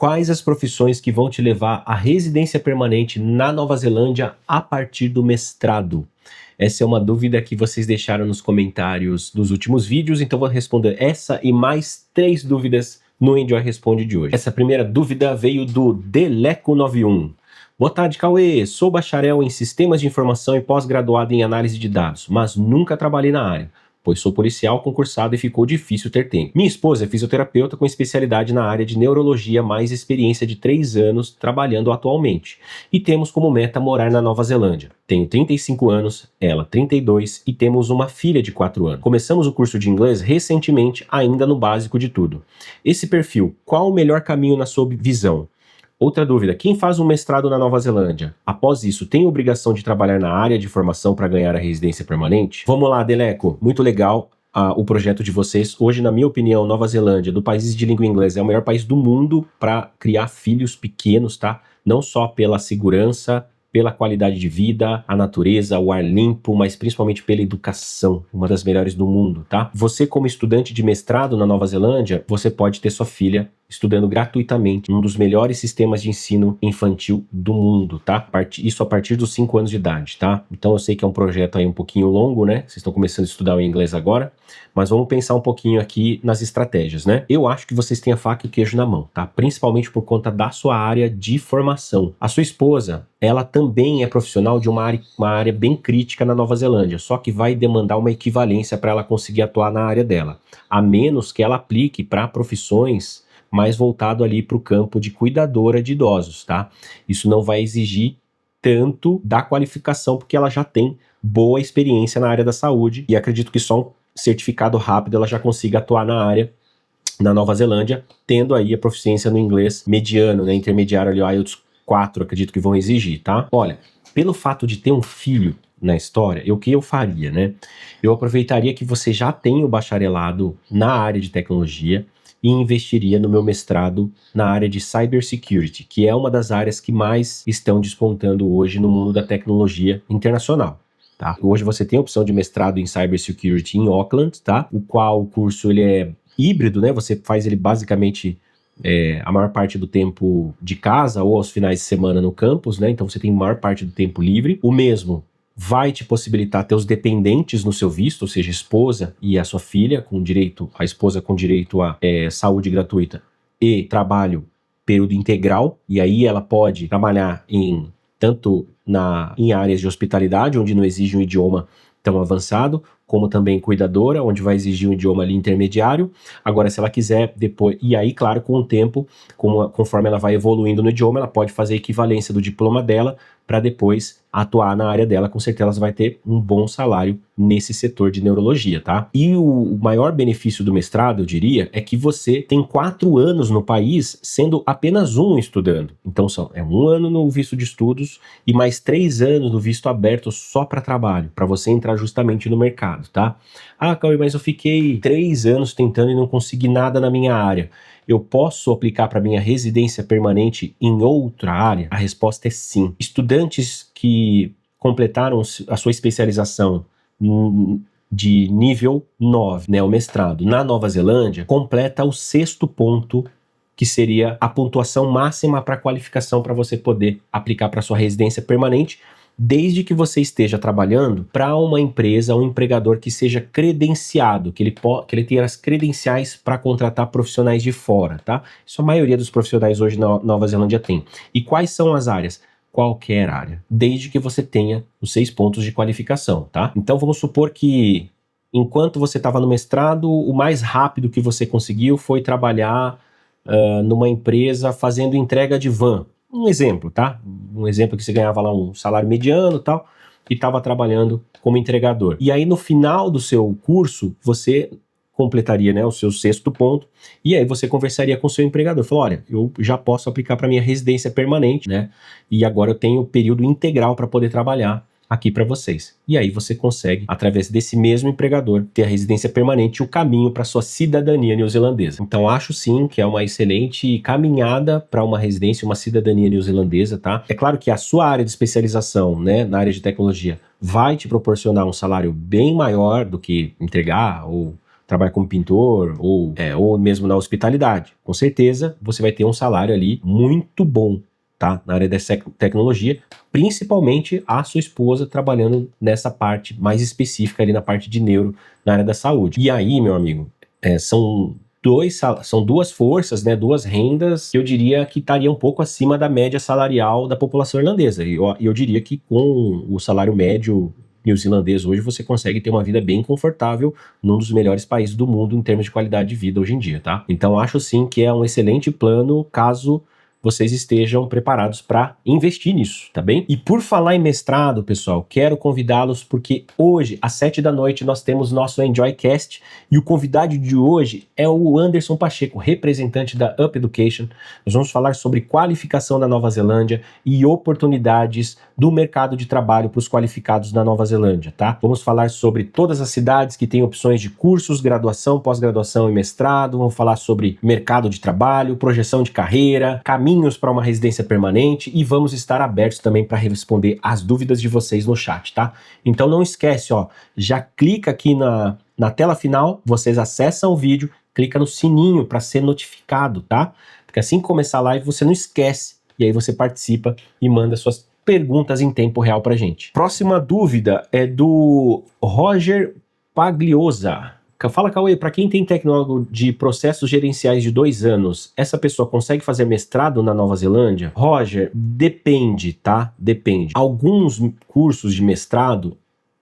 Quais as profissões que vão te levar à residência permanente na Nova Zelândia a partir do mestrado? Essa é uma dúvida que vocês deixaram nos comentários dos últimos vídeos, então vou responder essa e mais 3 dúvidas no Enjoy Responde de hoje. Essa primeira dúvida veio do Deleco91. Boa tarde, Cauê. Sou bacharel em Sistemas de Informação e pós-graduado em Análise de Dados, mas nunca trabalhei na área, pois sou policial concursado e ficou difícil ter tempo. Minha esposa é fisioterapeuta com especialidade na área de neurologia, mais experiência de 3 anos trabalhando atualmente. E temos como meta morar na Nova Zelândia. Tenho 35 anos, ela 32 e temos uma filha de 4 anos. Começamos o curso de inglês recentemente, ainda no básico de tudo. Esse perfil, qual o melhor caminho na sua visão? Outra dúvida, quem faz um mestrado na Nova Zelândia, após isso, tem obrigação de trabalhar na área de formação para ganhar a residência permanente? Vamos lá, Deleco, muito legal o projeto de vocês. Hoje, na minha opinião, Nova Zelândia, do país de língua inglesa, é o melhor país do mundo para criar filhos pequenos, tá? Não só pela segurança, pela qualidade de vida, a natureza, o ar limpo, mas principalmente pela educação, uma das melhores do mundo, tá? Você, como estudante de mestrado na Nova Zelândia, você pode ter sua filha estudando gratuitamente um dos melhores sistemas de ensino infantil do mundo, tá? Isso a partir dos 5 anos de idade, tá? Então eu sei que é um projeto aí um pouquinho longo, né? Vocês estão começando a estudar o inglês agora, mas vamos pensar um pouquinho aqui nas estratégias, né? Eu acho que vocês têm a faca e o queijo na mão, tá? Principalmente por conta da sua área de formação. A sua esposa, ela também é profissional de uma área bem crítica na Nova Zelândia, só que vai demandar uma equivalência para ela conseguir atuar na área dela, a menos que ela aplique para profissões mais voltado ali para o campo de cuidadora de idosos, tá? Isso não vai exigir tanto da qualificação, porque ela já tem boa experiência na área da saúde, e acredito que só um certificado rápido ela já consiga atuar na área na Nova Zelândia, tendo aí a proficiência no inglês mediano, né, intermediário ali, o IELTS 4, acredito que vão exigir, tá? Olha, pelo fato de ter um filho na história, o que eu faria, né? Eu aproveitaria que você já tem o bacharelado na área de tecnologia e investiria no meu mestrado na área de Cybersecurity, que é uma das áreas que mais estão despontando hoje no mundo da tecnologia internacional. Tá? Hoje você tem a opção de mestrado em Cybersecurity em Auckland, tá? O qual o curso ele é híbrido, né? Você faz ele basicamente a maior parte do tempo de casa ou aos finais de semana no campus, né? Então você tem a maior parte do tempo livre. O mesmo vai te possibilitar ter os dependentes no seu visto, ou seja, a esposa e a sua filha, a esposa com direito a saúde gratuita e trabalho período integral, e aí ela pode trabalhar tanto em áreas de hospitalidade, onde não exige um idioma tão avançado, como também cuidadora, onde vai exigir um idioma ali intermediário. Agora, se ela quiser depois, e aí, claro, com o tempo, conforme ela vai evoluindo no idioma, ela pode fazer a equivalência do diploma dela para depois atuar na área dela. Com certeza ela vai ter um bom salário nesse setor de neurologia, tá? E o maior benefício do mestrado, eu diria, é que você tem 4 anos no país, sendo apenas um estudando. Então, é 1 ano no visto de estudos e mais 3 anos no visto aberto só para trabalho, para você entrar justamente no mercado, tá? Ah, Cauê, mas eu fiquei 3 anos tentando e não consegui nada na minha área. Eu posso aplicar para minha residência permanente em outra área? A resposta é sim. Estudantes que completaram a sua especialização de nível 9, né, o mestrado, na Nova Zelândia, completa o 6º ponto, que seria a pontuação máxima para qualificação para você poder aplicar para sua residência permanente, desde que você esteja trabalhando para uma empresa, um empregador que seja credenciado, que ele tenha as credenciais para contratar profissionais de fora, tá? Isso a maioria dos profissionais hoje na Nova Zelândia tem. E quais são as áreas? Qualquer área, desde que você tenha os 6 pontos de qualificação, tá? Então vamos supor que enquanto você estava no mestrado, o mais rápido que você conseguiu foi trabalhar numa empresa fazendo entrega de van. Um exemplo, tá? Um exemplo que você ganhava lá um salário mediano e tal, e estava trabalhando como entregador. E aí no final do seu curso, você completaria, né, o seu 6º ponto, e aí você conversaria com o seu empregador. Falou, olha, eu já posso aplicar para minha residência permanente, né? E agora eu tenho período integral para poder trabalhar aqui para vocês. E aí você consegue, através desse mesmo empregador, ter a residência permanente e o caminho para sua cidadania neozelandesa. Então acho sim que é uma excelente caminhada para uma residência, uma cidadania neozelandesa, tá? É claro que a sua área de especialização, né, na área de tecnologia, vai te proporcionar um salário bem maior do que entregar ou trabalha como pintor ou mesmo na hospitalidade. Com certeza você vai ter um salário ali muito bom, tá? Na área da tecnologia, principalmente a sua esposa trabalhando nessa parte mais específica ali na parte de neuro, na área da saúde. E aí, meu amigo, são duas forças, né, duas rendas que eu diria que estaria um pouco acima da média salarial da população irlandesa. E eu diria que com o salário médio neozelandês hoje você consegue ter uma vida bem confortável num dos melhores países do mundo em termos de qualidade de vida hoje em dia, tá? Então acho sim que é um excelente plano caso vocês estejam preparados para investir nisso, tá bem? E por falar em mestrado, pessoal, quero convidá-los porque hoje, às 7 da noite, nós temos nosso EnjoyCast e o convidado de hoje é o Anderson Pacheco, representante da Up Education. Nós vamos falar sobre qualificação na Nova Zelândia e oportunidades do mercado de trabalho para os qualificados na Nova Zelândia, tá? Vamos falar sobre todas as cidades que têm opções de cursos, graduação, pós-graduação e mestrado, vamos falar sobre mercado de trabalho, projeção de carreira, caminhos para uma residência permanente e vamos estar abertos também para responder as dúvidas de vocês no chat, tá? Então não esquece, ó, já clica aqui na tela final, vocês acessam o vídeo, clica no sininho para ser notificado, tá? Porque assim que começar a live você não esquece e aí você participa e manda suas perguntas em tempo real pra gente. Próxima dúvida é do Roger Pagliosa. Fala, Cauê, para quem tem tecnólogo de processos gerenciais de 2 anos, essa pessoa consegue fazer mestrado na Nova Zelândia? Roger, depende, tá? Depende. Alguns cursos de mestrado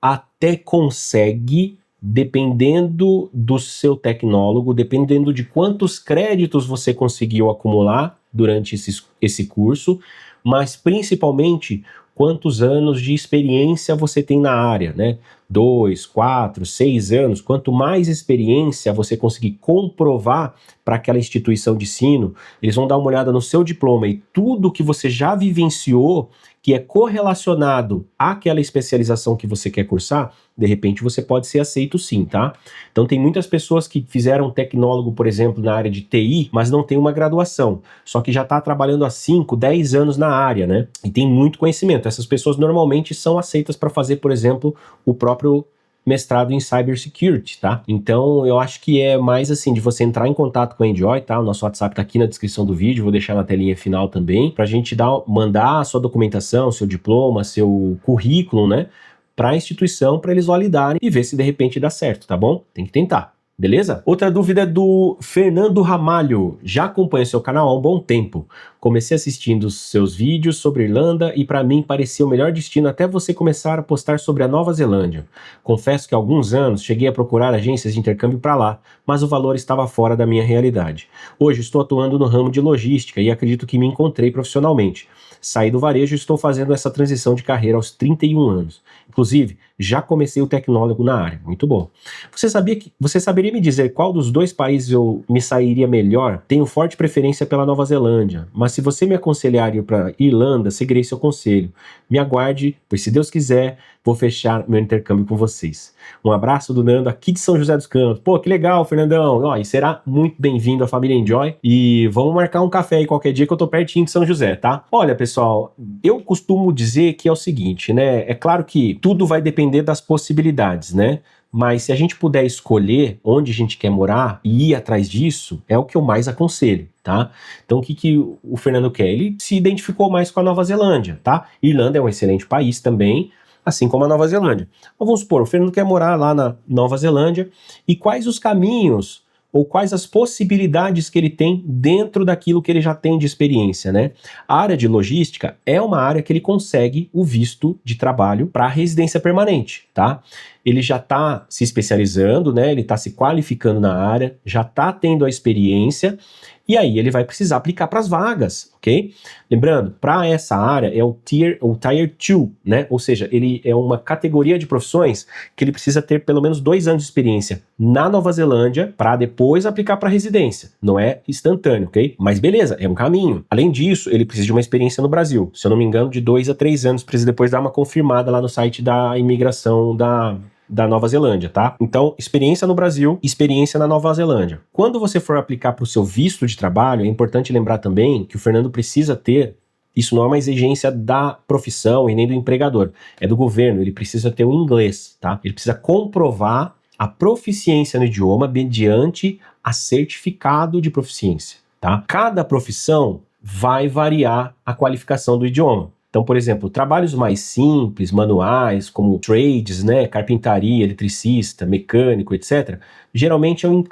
até consegue, dependendo do seu tecnólogo, dependendo de quantos créditos você conseguiu acumular durante esse curso, mas principalmente quantos anos de experiência você tem na área, né? 2, 4, 6 anos, quanto mais experiência você conseguir comprovar para aquela instituição de ensino, eles vão dar uma olhada no seu diploma e tudo que você já vivenciou, que é correlacionado àquela especialização que você quer cursar, de repente você pode ser aceito sim, tá? Então tem muitas pessoas que fizeram tecnólogo, por exemplo, na área de TI, mas não tem uma graduação, só que já está trabalhando há 5, 10 anos na área, né? E tem muito conhecimento. Essas pessoas normalmente são aceitas para fazer, por exemplo, o próprio mestrado em Cybersecurity, tá? Então eu acho que é mais assim de você entrar em contato com a Enjoy, tá? O nosso WhatsApp tá aqui na descrição do vídeo, vou deixar na telinha final também, pra gente mandar a sua documentação, seu diploma, seu currículo, né? Pra instituição, para eles validarem e ver se de repente dá certo, tá bom? Tem que tentar. Beleza? Outra dúvida é do Fernando Ramalho. Já acompanho seu canal há um bom tempo. Comecei assistindo os seus vídeos sobre Irlanda e para mim parecia o melhor destino até você começar a postar sobre a Nova Zelândia. Confesso que há alguns anos cheguei a procurar agências de intercâmbio para lá, mas o valor estava fora da minha realidade. Hoje estou atuando no ramo de logística e acredito que me encontrei profissionalmente. Saí do varejo e estou fazendo essa transição de carreira aos 31 anos. Inclusive, já comecei o tecnólogo na área. Muito bom. Você saberia me dizer qual dos 2 países eu me sairia melhor? Tenho forte preferência pela Nova Zelândia, mas se você me aconselhar ir para Irlanda, seguirei seu conselho. Me aguarde, pois se Deus quiser, vou fechar meu intercâmbio com vocês. Um abraço do Nando aqui de São José dos Campos. Pô, que legal, Fernandão. Ó, e será muito bem-vindo à família Enjoy. E vamos marcar um café aí qualquer dia que eu tô pertinho de São José, tá? Olha, pessoal, eu costumo dizer que é o seguinte, né? É claro que tudo vai depender das possibilidades, né? Mas se a gente puder escolher onde a gente quer morar e ir atrás disso, é o que eu mais aconselho, tá? Então o que o Fernando quer? Ele se identificou mais com a Nova Zelândia, tá? Irlanda é um excelente país também, assim como a Nova Zelândia. Mas vamos supor, o Fernando quer morar lá na Nova Zelândia e quais os caminhos ou quais as possibilidades que ele tem dentro daquilo que ele já tem de experiência, né? A área de logística é uma área que ele consegue o visto de trabalho para residência permanente, tá? Ele já está se especializando, né? Ele está se qualificando na área, já está tendo a experiência e aí ele vai precisar aplicar para as vagas, ok? Lembrando, para essa área é o Tier 2, né? Ou seja, ele é uma categoria de profissões que ele precisa ter pelo menos 2 anos de experiência na Nova Zelândia para depois aplicar para residência. Não é instantâneo, ok? Mas beleza, é um caminho. Além disso, ele precisa de uma experiência no Brasil. Se eu não me engano, de 2 a 3 anos, precisa depois dar uma confirmada lá no site da imigração da Nova Zelândia, tá? Então, experiência no Brasil, experiência na Nova Zelândia. Quando você for aplicar para o seu visto de trabalho, é importante lembrar também que o Fernando precisa ter, isso não é uma exigência da profissão e nem do empregador, é do governo, ele precisa ter o inglês, tá? Ele precisa comprovar a proficiência no idioma mediante a certificado de proficiência, tá? Cada profissão vai variar a qualificação do idioma. Então, por exemplo, trabalhos mais simples, manuais, como trades, né, carpintaria, eletricista, mecânico, etc., geralmente é um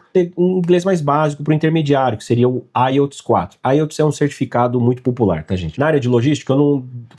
inglês mais básico para o intermediário, que seria o IELTS 4. IELTS é um certificado muito popular, tá, gente? Na área de logística,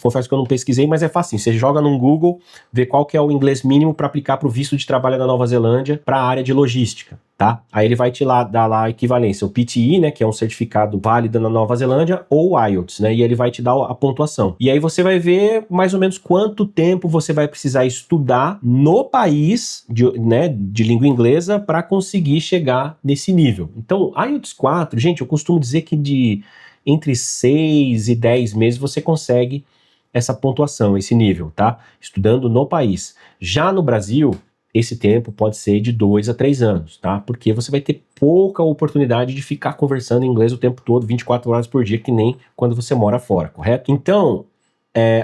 confesso que eu não pesquisei, mas é fácil. Você joga no Google, vê qual que é o inglês mínimo para aplicar para o visto de trabalho na Nova Zelândia para a área de logística. Tá? Aí ele vai te dar lá a equivalência, o PTE, né, que é um certificado válido na Nova Zelândia, ou o IELTS, né, e ele vai te dar a pontuação. E aí você vai ver mais ou menos quanto tempo você vai precisar estudar no país de língua inglesa para conseguir chegar nesse nível. Então, IELTS 4, gente, eu costumo dizer que entre 6 e 10 meses você consegue essa pontuação, esse nível, tá? Estudando no país. Já no Brasil, esse tempo pode ser de 2 a 3 anos, tá? Porque você vai ter pouca oportunidade de ficar conversando em inglês o tempo todo, 24 horas por dia, que nem quando você mora fora, correto? Então,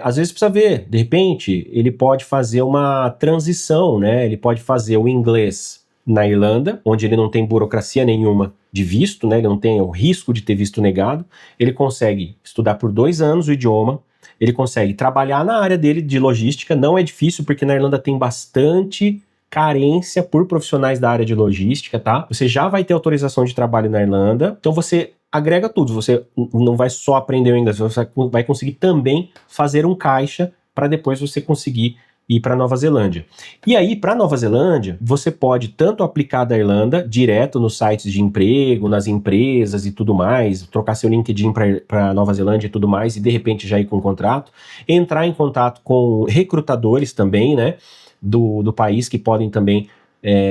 às vezes precisa ver, de repente, ele pode fazer uma transição, né? Ele pode fazer o inglês na Irlanda, onde ele não tem burocracia nenhuma de visto, né? Ele não tem o risco de ter visto negado. Ele consegue estudar por 2 anos o idioma, ele consegue trabalhar na área dele de logística, não é difícil, porque na Irlanda tem bastante carência por profissionais da área de logística, tá? Você já vai ter autorização de trabalho na Irlanda, então você agrega tudo, você não vai só aprender o inglês, você vai conseguir também fazer um caixa para depois você conseguir ir para Nova Zelândia. E aí, para Nova Zelândia, você pode tanto aplicar da Irlanda, direto nos sites de emprego, nas empresas e tudo mais, trocar seu LinkedIn para Nova Zelândia e tudo mais, e de repente já ir com um contrato, entrar em contato com recrutadores também, né, do país, que podem também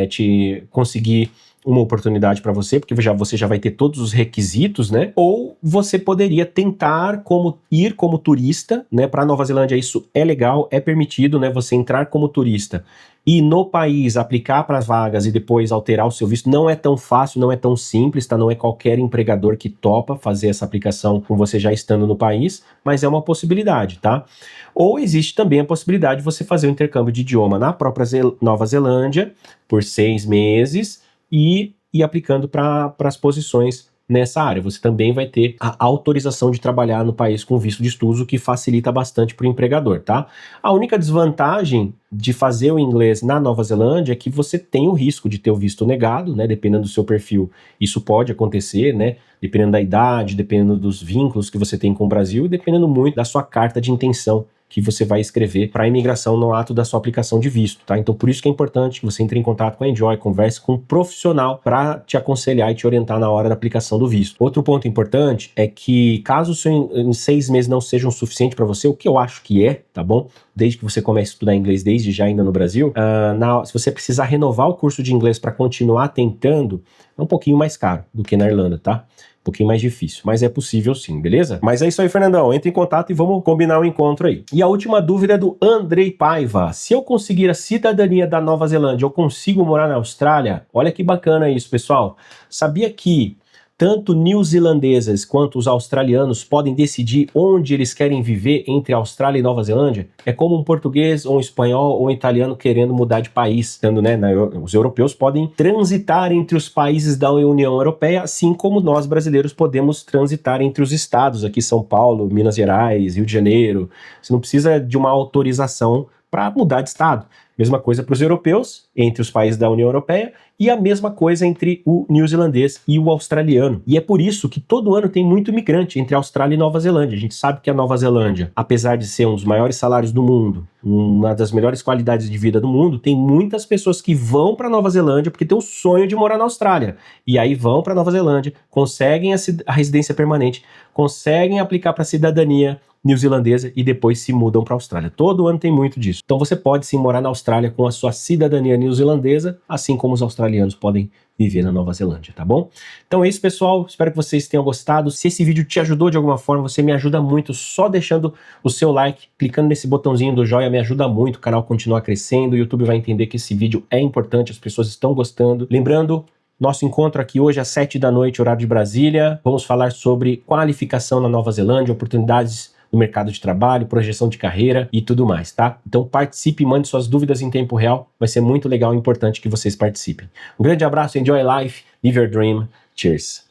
te conseguir uma oportunidade para você, porque você já vai ter todos os requisitos, né? Ou você poderia tentar ir como turista, né? Para Nova Zelândia isso é legal, é permitido, né? Você entrar como turista e no país aplicar para as vagas e depois alterar o seu visto. Não é tão fácil, não é tão simples, tá? Não é qualquer empregador que topa fazer essa aplicação com você já estando no país, mas é uma possibilidade, tá? Ou existe também a possibilidade de você fazer o intercâmbio de idioma na própria Nova Zelândia por 6 meses e ir aplicando para as posições nessa área. Você também vai ter a autorização de trabalhar no país com visto de estudos, o que facilita bastante para o empregador, tá? A única desvantagem de fazer o inglês na Nova Zelândia é que você tem o risco de ter o visto negado, né? Dependendo do seu perfil, isso pode acontecer, né? Dependendo da idade, dependendo dos vínculos que você tem com o Brasil e dependendo muito da sua carta de intenção que você vai escrever para a imigração no ato da sua aplicação de visto, tá? Então, por isso que é importante que você entre em contato com a Enjoy, converse com um profissional para te aconselhar e te orientar na hora da aplicação do visto. Outro ponto importante é que, caso em 6 meses não sejam suficiente para você, o que eu acho que tá bom? Desde que você comece a estudar inglês desde já ainda no Brasil, se você precisar renovar o curso de inglês para continuar tentando, é um pouquinho mais caro do que na Irlanda, tá? Um pouquinho mais difícil, mas é possível sim, beleza? Mas é isso aí, Fernandão, entre em contato e vamos combinar um encontro aí. E a última dúvida é do Andrei Paiva. Se eu conseguir a cidadania da Nova Zelândia, eu consigo morar na Austrália? Olha que bacana isso, pessoal. Sabia que tanto neozelandeses quanto os australianos podem decidir onde eles querem viver entre Austrália e Nova Zelândia? É como um português, ou um espanhol, ou um italiano querendo mudar de país. Os europeus podem transitar entre os países da União Europeia, assim como nós brasileiros podemos transitar entre os estados, aqui São Paulo, Minas Gerais, Rio de Janeiro. Você não precisa de uma autorização para mudar de estado. Mesma coisa para os europeus, entre os países da União Europeia, e a mesma coisa entre o neozelandês e o australiano. E é por isso que todo ano tem muito imigrante entre Austrália e Nova Zelândia. A gente sabe que a Nova Zelândia, apesar de ser um dos maiores salários do mundo, uma das melhores qualidades de vida do mundo, tem muitas pessoas que vão para Nova Zelândia porque tem o sonho de morar na Austrália. E aí vão para Nova Zelândia, conseguem a residência permanente, conseguem aplicar para a cidadania neozelandesa e depois se mudam para a Austrália. Todo ano tem muito disso. Então você pode sim morar na Austrália com a sua cidadania neozelandesa, assim como os australianos podem viver na Nova Zelândia, tá bom? Então é isso, pessoal. Espero que vocês tenham gostado. Se esse vídeo te ajudou de alguma forma, você me ajuda muito só deixando o seu like, clicando nesse botãozinho do joinha, me ajuda muito. O canal continua crescendo, o YouTube vai entender que esse vídeo é importante, as pessoas estão gostando. Lembrando, nosso encontro aqui hoje às 7 da noite, horário de Brasília. Vamos falar sobre qualificação na Nova Zelândia, oportunidades no mercado de trabalho, projeção de carreira e tudo mais, tá? Então participe, mande suas dúvidas em tempo real, vai ser muito legal e importante que vocês participem. Um grande abraço, enjoy life, live your dream, cheers!